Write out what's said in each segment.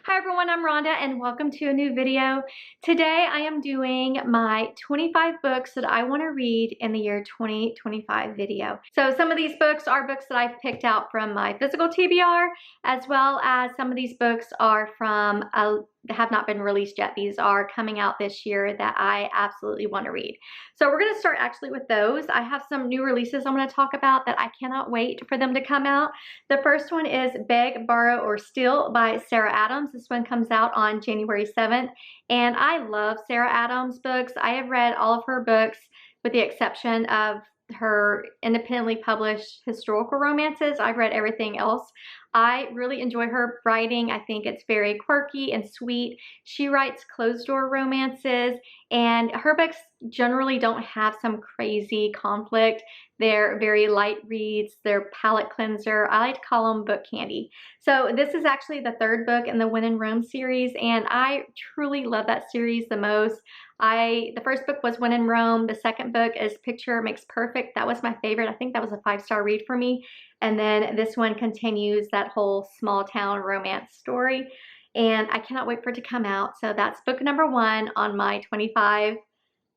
Hi everyone, I'm Rhonda and welcome to a new video. Today I am doing my 25 books that I want to read in the year 2025 video. So some of these books are books that I've picked out from my physical TBR, as well as some of these books are from have not been released yet. These are coming out this year that I absolutely want to read. So we're going to start actually with those. I have some new releases I'm going to talk about that I cannot wait for them to come out. The first one is Beg, Borrow, or Steal by Sarah Adams. This one comes out on January 7th. And I love Sarah Adams books. I have read all of her books with the exception of her independently published historical romances. I've read everything else. I really enjoy her writing. I think it's very quirky and sweet. She writes closed-door romances, and her books generally don't have some crazy conflict. They're very light reads. They're palate cleanser. I like to call them book candy. So this is actually the third book in the When in Rome series, and I truly love that series the most. The first book was When in Rome. The second book is Picture Makes Perfect. That was my favorite. I think that was a 5-star read for me. And then this one continues that whole small town romance story. And I cannot wait for it to come out. So that's book number 1 on my 25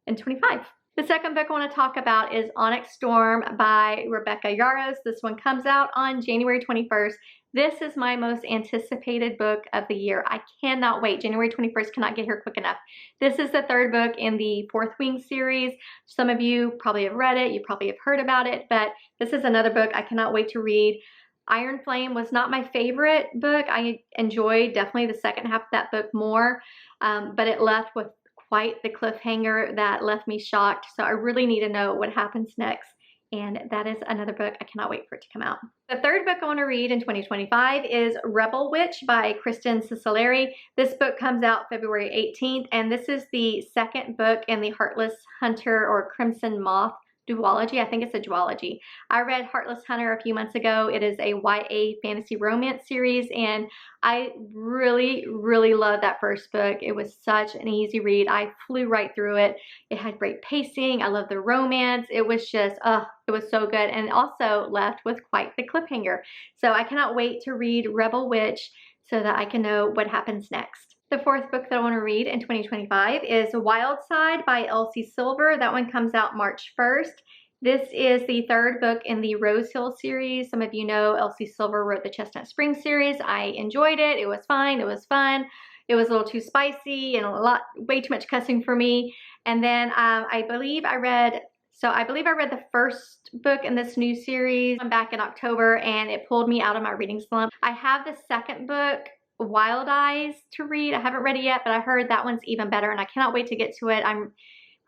and 25. The second book I want to talk about is Onyx Storm by Rebecca Yarros. This one comes out on January 21st. This is my most anticipated book of the year. I cannot wait. January 21st cannot get here quick enough. This is the third book in the Fourth Wing series. Some of you probably have read it. You probably have heard about it, but this is another book I cannot wait to read. Iron Flame was not my favorite book. I enjoyed definitely the second half of that book more, but it left with quite the cliffhanger that left me shocked. So I really need to know what happens next. And that is another book. I cannot wait for it to come out. The third book I want to read in 2025 is Rebel Witch by Kristen Cicilleri. This book comes out February 18th, and this is the second book in the Heartless Hunter or Crimson Moth duology. I think it's a duology. I read Heartless Hunter a few months ago. It is a YA fantasy romance series, and I really loved that first book. It was such an easy read. I flew right through it. It had great pacing. I love the romance. It was just, it was so good, and also left with quite the cliffhanger. So I cannot wait to read Rebel Witch so that I can know what happens next. The fourth book that I want to read in 2025 is Wild Side by Elsie Silver. That one comes out March 1st. This is the third book in the Rose Hill series. Some of you know Elsie Silver wrote the Chestnut Springs series. I enjoyed it. It was fine. It was fun. It was a little too spicy and way too much cussing for me. And then I believe I read the first book in this new series back in October, and it pulled me out of my reading slump. I have the second book, Wild Eyes, to read. I haven't read it yet, but I heard that one's even better, and I cannot wait to get to it.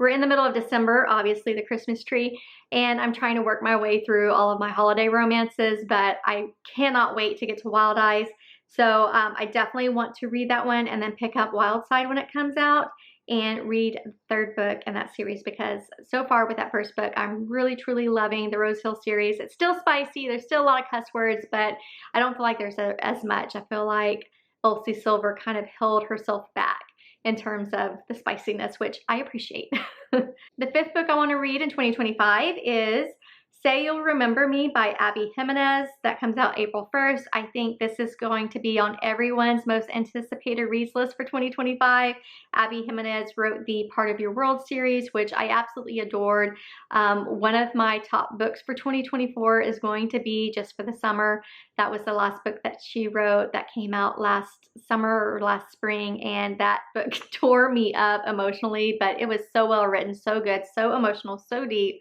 We're in the middle of December, obviously the Christmas tree, and I'm trying to work my way through all of my holiday romances, but I cannot wait to get to Wild Eyes. So I definitely want to read that one and then pick up Wild Side when it comes out and read the third book in that series, because so far with that first book, I'm really truly loving the Rose Hill series. It's still spicy. There's still a lot of cuss words, but I don't feel like there's as much. I feel like Elsie Silver kind of held herself back in terms of the spiciness, which I appreciate. The fifth book I want to read in 2025 is Say You'll Remember Me by Abby Jimenez. That comes out April 1st. I think this is going to be on everyone's most anticipated reads list for 2025. Abby Jimenez wrote the Part of Your World series, which I absolutely adored. One of my top books for 2024 is going to be Just for the Summer. That was the last book that she wrote that came out last summer or last spring, and that book tore me up emotionally, but it was so well written, so good, so emotional, so deep.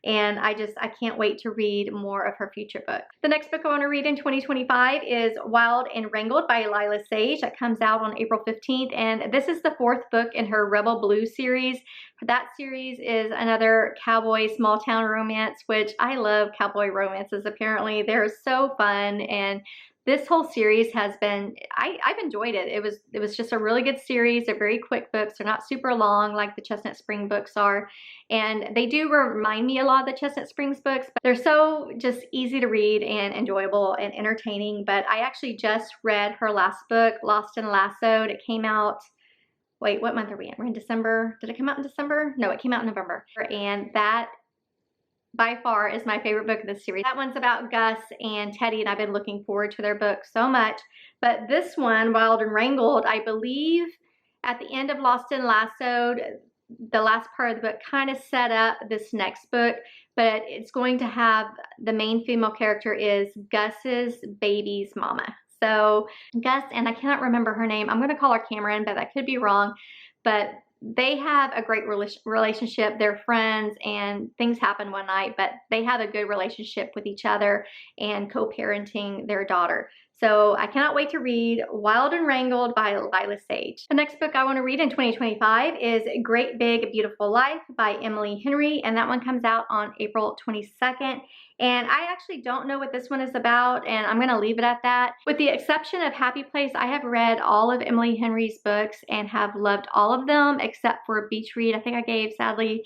And I can't wait to read more of her future books. The next book I want to read in 2025 is Wild and Wrangled by Lila Sage. That comes out on April 15th. And this is the fourth book in her Rebel Blue series. That series is another cowboy small town romance, which I love cowboy romances apparently. They're so fun, and this whole series has been, I've enjoyed it. It was just a really good series. They're very quick books. They're not super long like the Chestnut Spring books are. And they do remind me a lot of the Chestnut Springs books, but they're so just easy to read and enjoyable and entertaining. But I actually just read her last book, Lost and Lassoed. It came out, wait, what month are we in? We're in December. Did it come out in December? No, it came out in November. And that by far is my favorite book of this series. That one's about Gus and Teddy, and I've been looking forward to their book so much. But this one, Wild and Wrangled, I believe at the end of Lost and Lassoed, the last part of the book kind of set up this next book, but it's going to have the main female character is Gus's baby's mama. So Gus, and I cannot remember her name, I'm going to call her Cameron, but that could be wrong, but they have a great relationship. They're friends and things happen one night, but they have a good relationship with each other and co-parenting their daughter. So I cannot wait to read Wild and Wrangled by Lila Sage. The next book I want to read in 2025 is Great Big Beautiful Life by Emily Henry, and that one comes out on April 22nd. And I actually don't know what this one is about, and I'm going to leave it at that. With the exception of Happy Place, I have read all of Emily Henry's books and have loved all of them except for Beach Read. I think I sadly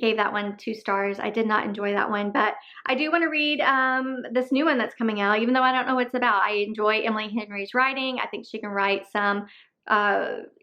gave that one 2 stars. I did not enjoy that one, but I do want to read this new one that's coming out, even though I don't know what it's about. I enjoy Emily Henry's writing. I think she can write some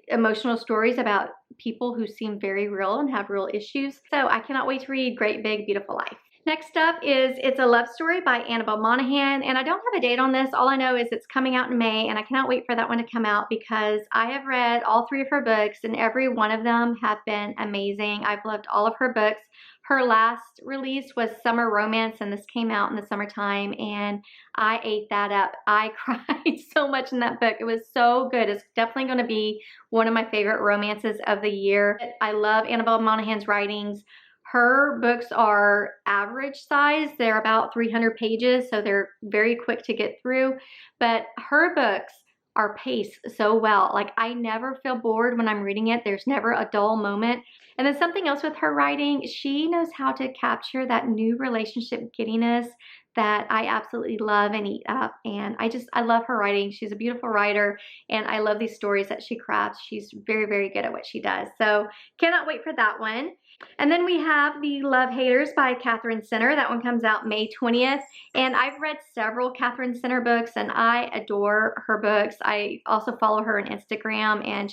emotional stories about people who seem very real and have real issues. So I cannot wait to read Great Big Beautiful Life. Next up is It's a Love Story by Annabelle Monaghan, and I don't have a date on this. All I know is it's coming out in May, and I cannot wait for that one to come out because I have read all 3 of her books, and every one of them have been amazing. I've loved all of her books. Her last release was Summer Romance, and this came out in the summertime, and I ate that up. I cried so much in that book. It was so good. It's definitely going to be one of my favorite romances of the year. I love Annabelle Monaghan's writings. Her books are average size. They're about 300 pages, so they're very quick to get through. But her books are paced so well. Like, I never feel bored when I'm reading it. There's never a dull moment. And then something else with her writing, she knows how to capture that new relationship giddiness that I absolutely love and eat up. And I love her writing. She's a beautiful writer, and I love these stories that she crafts. She's very, very good at what she does. So cannot wait for that one. And then we have The Love Haters by Catherine Sinner. That one comes out May 20th. And I've read several Catherine Sinner books, and I adore her books. I also follow her on Instagram, and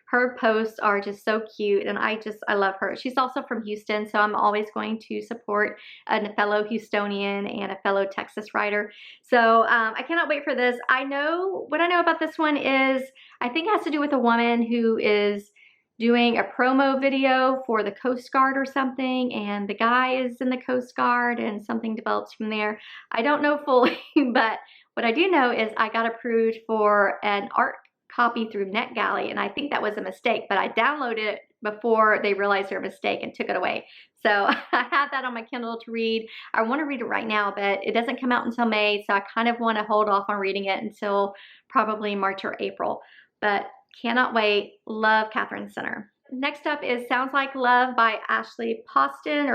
her posts are just so cute, and I love her. She's also from Houston, so I'm always going to support a fellow Houstonian and a fellow Texas writer. So I cannot wait for this. What I know about this one is, I think it has to do with a woman who is doing a promo video for the Coast Guard or something, and the guy is in the Coast Guard and something develops from there. I don't know fully, but what I do know is I got approved for an art copy through NetGalley, and I think that was a mistake, but I downloaded it before they realized their mistake and took it away. So I have that on my Kindle to read. I want to read it right now, but it doesn't come out until May, so I kind of want to hold off on reading it until probably March or April. But cannot wait. Love Catherine Sinner. Next up is Sounds Like Love by Ashley Poston.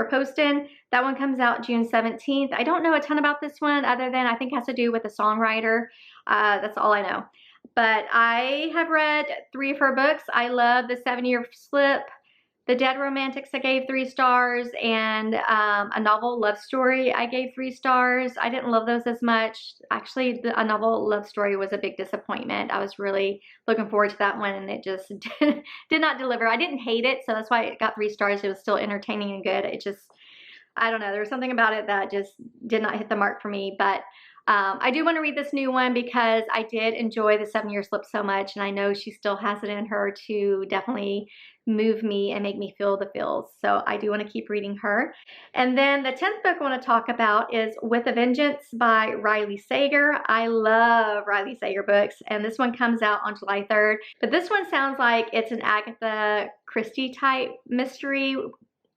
That one comes out June 17th. I don't know a ton about this one other than I think it has to do with a songwriter. That's all I know. But I have read 3 of her books. I love The 7-Year Slip, The Dead Romantics I gave 3 stars, and A Novel Love Story I gave 3 stars. I didn't love those as much. Actually, A Novel Love Story was a big disappointment. I was really looking forward to that one, and it just did not deliver. I didn't hate it, so that's why it got 3 stars. It was still entertaining and good. It just, I don't know, there was something about it that just did not hit the mark for me. But I do want to read this new one because I did enjoy The 7-Year Slip so much, and I know she still has it in her to definitely move me and make me feel the feels. So I do want to keep reading her. And then the 10th book I want to talk about is With a Vengeance by Riley Sager. I love Riley Sager books, and this one comes out on July 3rd. But this one sounds like it's an Agatha Christie type mystery,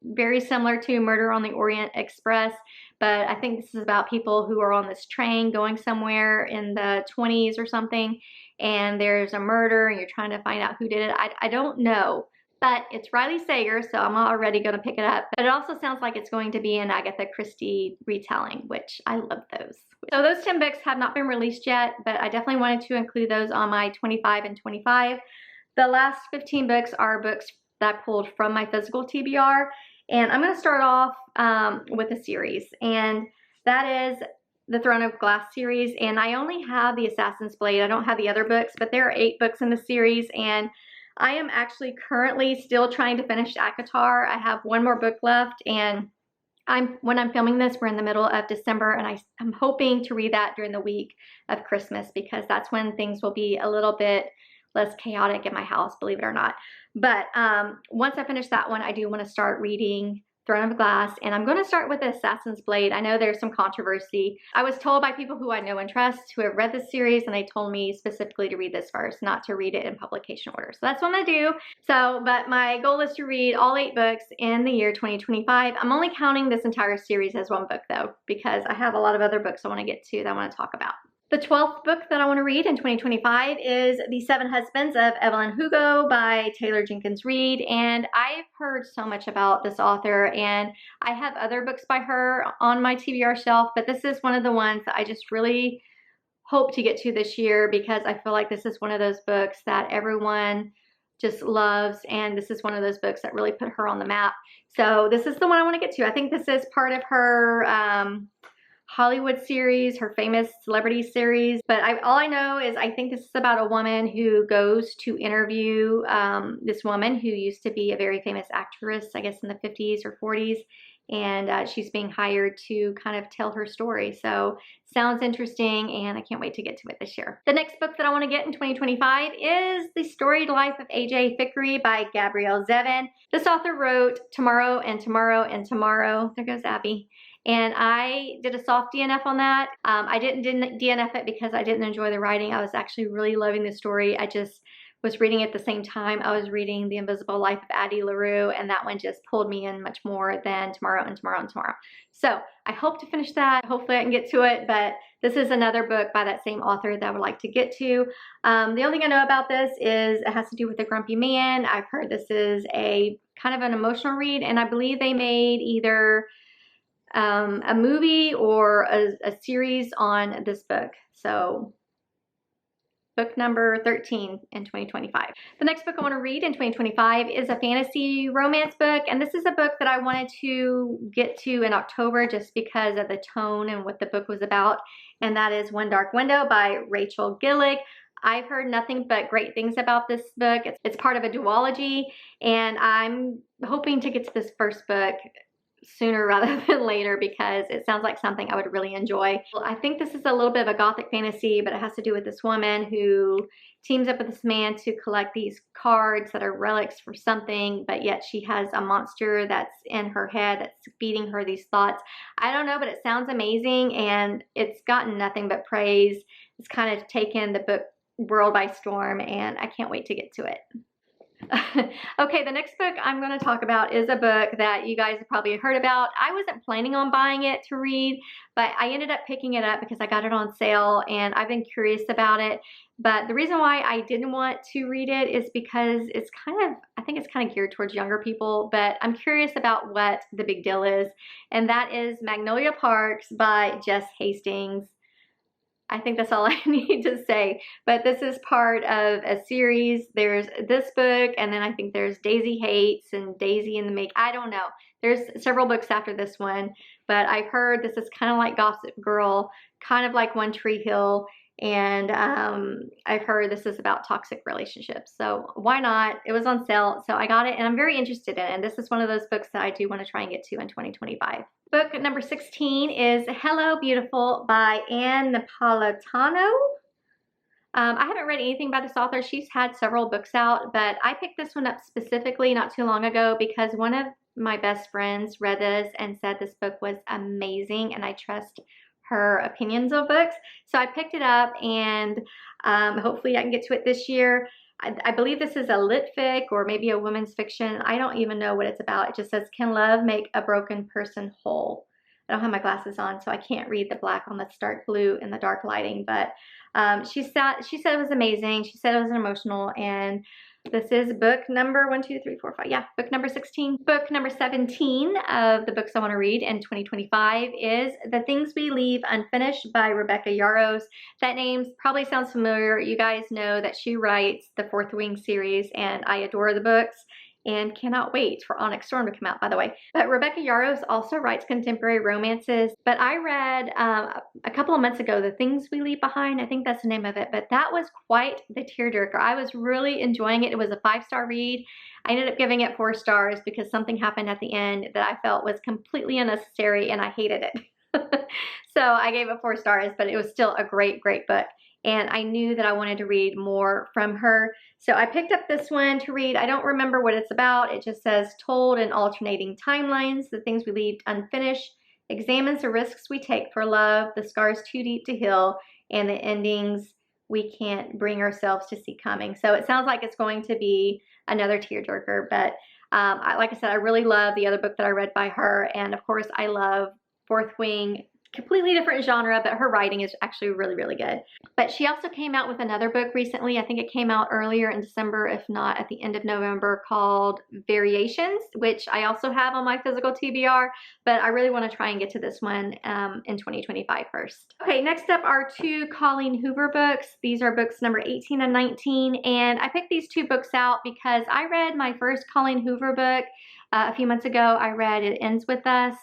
very similar to Murder on the Orient Express. But I think this is about people who are on this train going somewhere in the 20s or something, and there's a murder and you're trying to find out who did it. I don't know, but it's Riley Sager, so I'm already going to pick it up. But it also sounds like it's going to be an Agatha Christie retelling, which I love those. So those 10 books have not been released yet, but I definitely wanted to include those on my 25 and 25. The last 15 books are books that I pulled from my physical TBR. And I'm going to start off with a series, and that is the Throne of Glass series. And I only have the Assassin's Blade. I don't have the other books, but there are 8 books in the series, and I am actually currently still trying to finish ACOTAR. I have one more book left, and when I'm filming this, we're in the middle of December, and I'm hoping to read that during the week of Christmas, because that's when things will be a little bit less chaotic in my house, believe it or not. But once I finish that one, I do want to start reading Throne of Glass, and I'm going to start with Assassin's Blade. I know there's some controversy. I was told by people who I know and trust who have read this series, and they told me specifically to read this first, not to read it in publication order. So that's what I'm going to do. So, but my goal is to read all 8 books in the year 2025. I'm only counting this entire series as one book though, because I have a lot of other books I want to get to that I want to talk about. The 12th book that I want to read in 2025 is The Seven Husbands of Evelyn Hugo by Taylor Jenkins Reid. And I've heard so much about this author, and I have other books by her on my TBR shelf, but this is one of the ones that I just really hope to get to this year, because I feel like this is one of those books that everyone just loves, and this is one of those books that really put her on the map. So this is the one I want to get to. I think this is part of her Hollywood series, her famous celebrity series. But all I know is I think this is about a woman who goes to interview this woman who used to be a very famous actress, I guess in the 50s or 40s. And she's being hired to kind of tell her story. So sounds interesting, and I can't wait to get to it this year. The next book that I want to get in 2025 is The Storied Life of A.J. Thickery by Gabrielle Zevin. This author wrote Tomorrow and Tomorrow and Tomorrow. There goes Abby. And I did a soft DNF on that. I didn't DNF it because I didn't enjoy the writing. I was actually really loving the story. I just was reading at the same time I was reading The Invisible Life of Addie LaRue, and that one just pulled me in much more than Tomorrow and Tomorrow and Tomorrow. So I hope to finish that. Hopefully I can get to it, but this is another book by that same author that I would like to get to. The only thing I know about this is it has to do with a grumpy man. I've heard this is a kind of an emotional read, and I believe they made either a movie or a series on this book. So book number 13 in 2025. The next book I want to read in 2025 is a fantasy romance book, and this is a book that I wanted to get to in October just because of the tone and what the book was about, and that is One Dark Window by Rachel Gillig. I've heard nothing but great things about this book. It's part of a duology, and I'm hoping to get to this first book sooner rather than later because it sounds like something I would really enjoy. Well, I think this is a little bit of a gothic fantasy, but it has to do with this woman who teams up with this man to collect these cards that are relics for something, but yet she has a monster that's in her head that's feeding her these thoughts. I don't know, but it sounds amazing, and it's gotten nothing but praise. It's kind of taken the book world by storm, and I can't wait to get to it. Okay, the next book I'm going to talk about is a book that you guys have probably heard about. I wasn't planning on buying it to read, but I ended up picking it up because I got it on sale, and I've been curious about it. But the reason why I didn't want to read it is because it's I think it's kind of geared towards younger people, but I'm curious about what the big deal is, and that is Magnolia Parks by Jess Hastings. I think that's all I need to say, but this is part of a series. There's this book, and then I think there's Daisy Hates and Daisy in the Make. I don't know. There's several books after this one, but I've heard this is kind of like Gossip Girl, kind of like One Tree Hill, and I've heard this is about toxic relationships. So why not? It was on sale, so I got it, and I'm very interested in it, and this is one of those books that I do want to try and get to in 2025. Book number 16 is Hello Beautiful by Anne Napolitano. I haven't read anything by this author. She's had several books out, but I picked this one up specifically not too long ago because one of my best friends read this and said this book was amazing, and I trust her opinions of books. So I picked it up, and hopefully I can get to it this year. I believe this is a lit fic or maybe a women's fiction. I don't even know what it's about. It just says, can love make a broken person whole? I don't have my glasses on, so I can't read the black on the stark blue in the dark lighting, but she said it was amazing. She said it was emotional, and this is book number 1, 2, 3, 4, 5. Yeah, book number 16. Book number 17 of the books I want to read in 2025 is The Things We Leave Unfinished by Rebecca Yarros. That name probably sounds familiar. You guys know that she writes the Fourth Wing series, and I adore the books. and cannot wait for Onyx Storm to come out, by the way. But Rebecca Yarros also writes contemporary romances. But I read a couple of months ago, The Things We Leave Behind. I think that's the name of it. But that was quite the tearjerker. I was really enjoying it. It was a 5-star read. I ended up giving it 4 stars because something happened at the end that I felt was completely unnecessary and I hated it. So I gave it 4 stars, but it was still a great, great book. And I knew that I wanted to read more from her. So I picked up this one to read. I don't remember what it's about. It just says, told in alternating timelines, the things we leave unfinished, examines the risks we take for love, the scars too deep to heal, and the endings we can't bring ourselves to see coming. So it sounds like it's going to be another tearjerker. But like I said, I really love the other book that I read by her. And of course, I love Fourth Wing. Completely different genre, but her writing is actually really, really good. But she also came out with another book recently. I think it came out earlier in December, if not at the end of November, called Variations, which I also have on my physical TBR, but I really want to try and get to this one in 2025 first. Okay, next up are 2 Colleen Hoover books. These are books number 18 and 19, and I picked these 2 books out because I read my first Colleen Hoover book a few months ago. I read It Ends With Us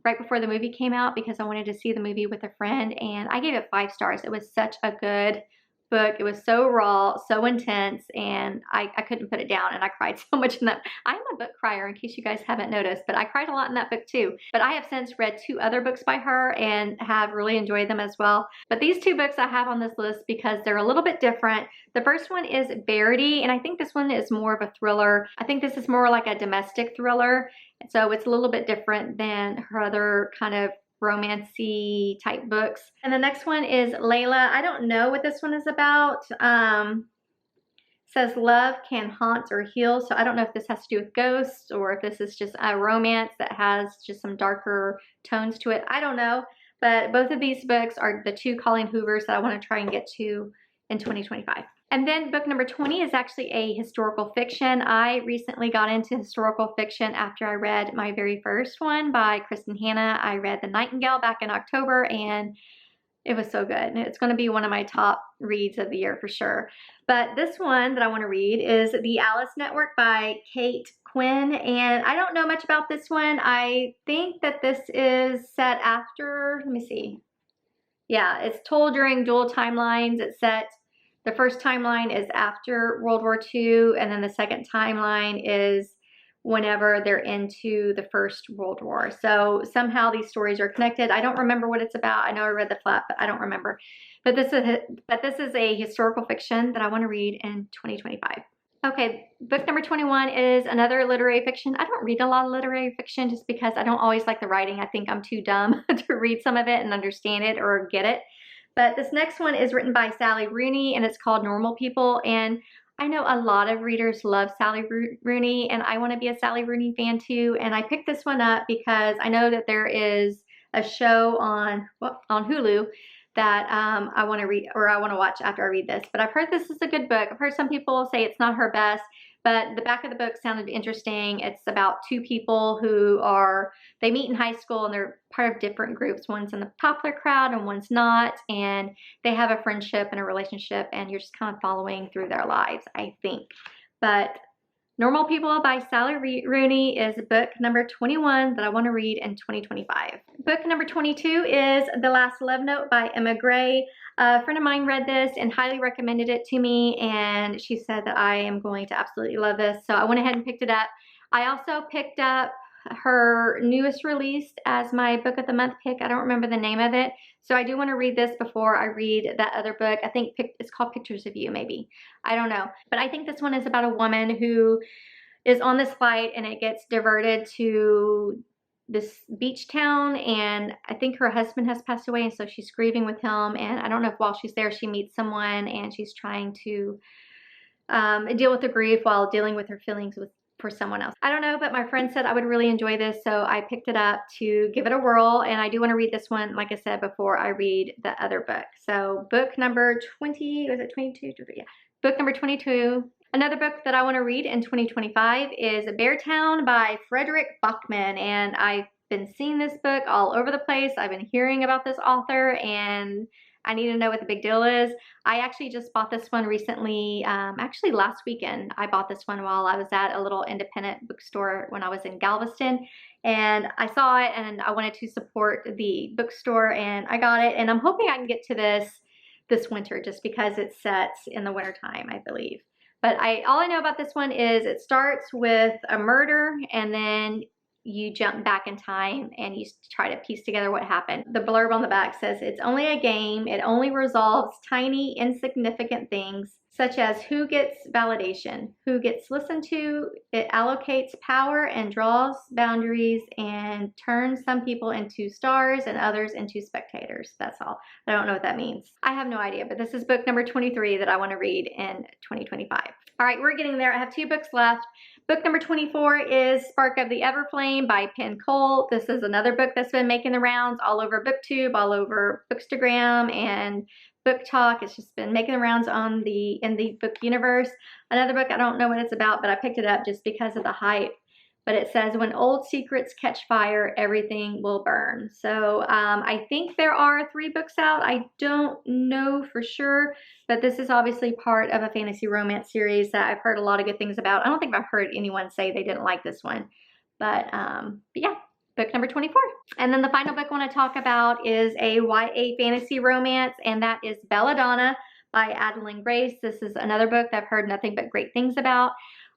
right before the movie came out because I wanted to see the movie with a friend, and I gave it 5 stars. It was such a good book. It was so raw, so intense, and I couldn't put it down, and I cried so much in that. I'm a book crier, in case you guys haven't noticed, but I cried a lot in that book too. But I have since read 2 other books by her and have really enjoyed them as well. But these 2 books I have on this list because they're a little bit different. The first one is Verity, and I think this one is more of a thriller. I think this is more like a domestic thriller, so it's a little bit different than her other kind of romancy type books. And the next one is Layla. I don't know what this one is about. Says love can haunt or heal. So I don't know if this has to do with ghosts or if this is just a romance that has just some darker tones to it. I don't know. But both of these books are the 2 Colleen Hoovers that I want to try and get to in 2025. And then book number 20 is actually a historical fiction. I recently got into historical fiction after I read my very first one by Kristen Hanna. I read The Nightingale back in October, and it was so good. It's going to be one of my top reads of the year for sure. But this one that I want to read is The Alice Network by Kate Quinn, and I don't know much about this one. I think that this is set after, let me see. Yeah, it's told during dual timelines. It's set, the first timeline is after World War II, and then the second timeline is whenever they're into the First World War. So somehow these stories are connected. I don't remember what it's about. I know I read the plot, but I don't remember. But this is a historical fiction that I want to read in 2025. Okay, book number 21 is another literary fiction. I don't read a lot of literary fiction just because I don't always like the writing. I think I'm too dumb to read some of it and understand it or get it. But this next one is written by Sally Rooney, and it's called Normal People. And I know a lot of readers love Sally Rooney, and I want to be a Sally Rooney fan too. And I picked this one up because I know that there is a show on Hulu that I want to read, or I want to watch after I read this. But I've heard this is a good book. I've heard some people say it's not her best, but the back of the book sounded interesting. It's about 2 people who they meet in high school and they're part of different groups. One's in the popular crowd and one's not. And they have a friendship and a relationship, and you're just kind of following through their lives, I think. But Normal People by Sally Rooney is book number 21 that I want to read in 2025. Book number 22 is The Last Love Note by Emma Gray. A friend of mine read this and highly recommended it to me, and she said that I am going to absolutely love this. So I went ahead and picked it up. I also picked up her newest release as my book of the month pick. I don't remember the name of it. So I do want to read this before I read that other book. I think it's called Pictures of You, maybe. I don't know. But I think this one is about a woman who is on this flight and it gets diverted to this beach town, and I think her husband has passed away, and so she's grieving with him. And I don't know if while she's there she meets someone and she's trying to deal with the grief while dealing with her feelings for someone else. I don't know, but my friend said I would really enjoy this, so I picked it up to give it a whirl, and I do want to read this one, like I said, before I read the other book. So book number 20, was it 22? Yeah, book number 22. Another book that I want to read in 2025 is Beartown by Frederick Bachman, and I've been seeing this book all over the place. I've been hearing about this author, and I need to know what the big deal is. I actually just bought this one recently, actually last weekend. I bought this one while I was at a little independent bookstore when I was in Galveston, and I saw it and I wanted to support the bookstore, and I got it, and I'm hoping I can get to this winter just because it sets in the wintertime, I believe. But all I know about this one is it starts with a murder, and then you jump back in time and you try to piece together what happened. The blurb on the back says, it's only a game. It only resolves tiny, insignificant things, such as who gets validation, who gets listened to. It allocates power and draws boundaries and turns some people into stars and others into spectators. That's all. I don't know what that means. I have no idea, but this is book number 23 that I want to read in 2025. All right, we're getting there. I have 2 books left. Book number 24 is Spark of the Everflame by Penn Cole. This is another book that's been making the rounds all over BookTube, all over Bookstagram and Book Talk. It's just been making the rounds in the book universe. Another book, I don't know what it's about, but I picked it up just because of the hype. But it says, when old secrets catch fire, everything will burn. So I think there are 3 books out. I don't know for sure, but this is obviously part of a fantasy romance series that I've heard a lot of good things about. I don't think I've heard anyone say they didn't like this one. But yeah, book number 24. And then the final book I want to talk about is a YA fantasy romance, and that is Belladonna by Adeline Grace. This is another book that I've heard nothing but great things about.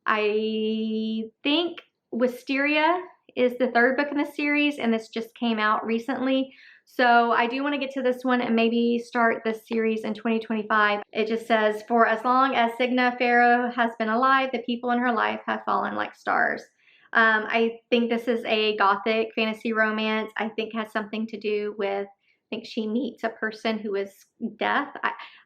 I think Wisteria is the 3rd book in the series, and this just came out recently. So I do want to get to this one and maybe start this series in 2025. It just says, for as long as Signa Farrow has been alive, the people in her life have fallen like stars. I think this is a gothic fantasy romance. I think has something to do with, I think she meets a person who is deaf.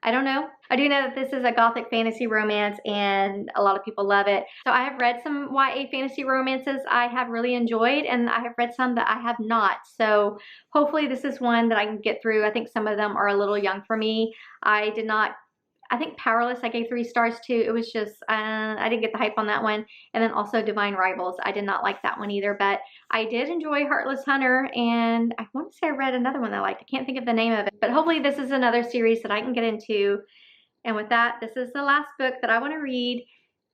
I don't know. I do know that this is a gothic fantasy romance and a lot of people love it. So I have read some YA fantasy romances I have really enjoyed, and I have read some that I have not. So hopefully this is one that I can get through. I think some of them are a little young for me. I think Powerless I gave 3 stars to. It was just, I didn't get the hype on that one. And then also Divine Rivals. I did not like that one either, but I did enjoy Heartless Hunter, and I want to say I read another one that I liked. I can't think of the name of it, but hopefully this is another series that I can get into. And with that, this is the last book that I want to read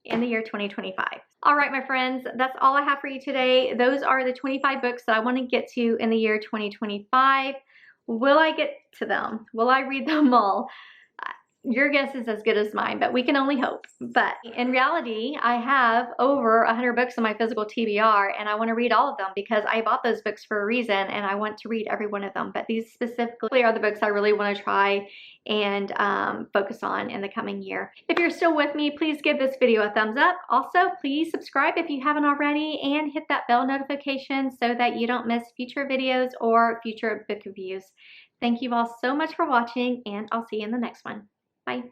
in the year 2025. All right, my friends, that's all I have for you today. Those are the 25 books that I want to get to in the year 2025. Will I get to them? Will I read them all? Your guess is as good as mine, but we can only hope. But in reality, I have over 100 books in my physical TBR, and I want to read all of them because I bought those books for a reason, and I want to read every one of them. But these specifically are the books I really want to try and focus on in the coming year. If you're still with me, please give this video a thumbs up. Also, please subscribe if you haven't already, and hit that bell notification so that you don't miss future videos or future book reviews. Thank you all so much for watching, and I'll see you in the next one. Bye.